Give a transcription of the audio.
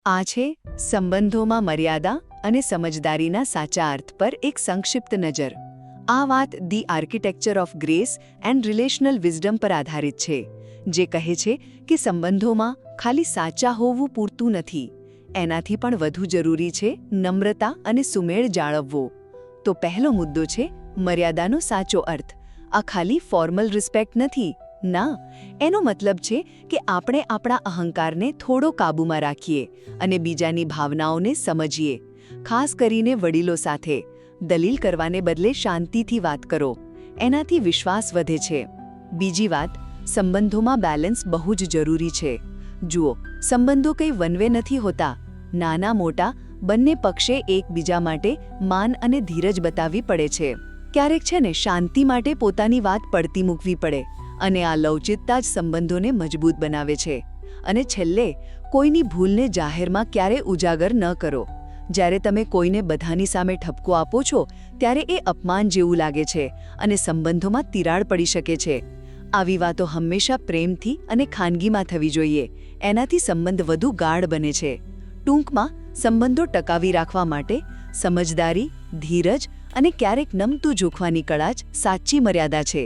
આ છે સંબંધોમાં મર્યાદા અને સમજદારીના સાચા અર્થ પર એક સંક્ષિપ્ત નજર. આ વાત the architecture of grace and relational wisdom પર આધારિત છે, જે કહે છે કે સંબંધોમાં ખાલી સાચા હોવું પૂરતું નથી, એનાથી પણ વધુ જરૂરી છે નમ્રતા અને સુમેળ જાળવવો. તો પહેલો મુદ્દો છે મર્યાદાનો સાચો અર્થ. આ ખાલી ફોર્મલ રિસ્પેક્ટ નથી. ના, એનો મતલબ છે કે આપણે આપણા અહંકારને થોડો કાબૂમાં રાખીએ અને બીજાની ભાવનાઓને સમજીએ. ખાસ કરીને વડીલો સાથે દલીલ કરવાને બદલે શાંતિથી વાત કરો. એનાથી વિશ્વાસ વધે છે. બીજી વાત, સંબંધોમાં બેલેન્સ બહુ જ જરૂરી છે. જુઓ, સંબંધો કંઈ વન વે નથી હોતા. નાના મોટા બંને પક્ષે એકબીજા માટે માન અને ધીરજ બતાવવી પડે છે. ક્યારેક છે ને શાંતિ માટે પોતાની વાત પડતી મૂકવી પડે, અને આ લવચિકતા જ સંબંધોને મજબૂત બનાવે છે. અને છેલ્લે, કોઈની ભૂલને જાહેરમાં ક્યારે ઉજાગર ન કરો. જ્યારે તમે કોઈને બધાની સામે ઠપકો આપો છો, ત્યારે એ અપમાન જેવું લાગે છે અને સંબંધોમાં તિરાડ પડી શકે છે. આવી વાતો હંમેશા પ્રેમથી અને ખાનગીમાં થવી જોઈએ. એનાથી સંબંધ વધુ ગાઢ બને છે. ટૂંકમાં, સંબંધો ટકાવી રાખવા માટે સમજદારી, ધીરજ અને ક્યારેક નમતું જોખવાની કળા જ સાચી મર્યાદા છે.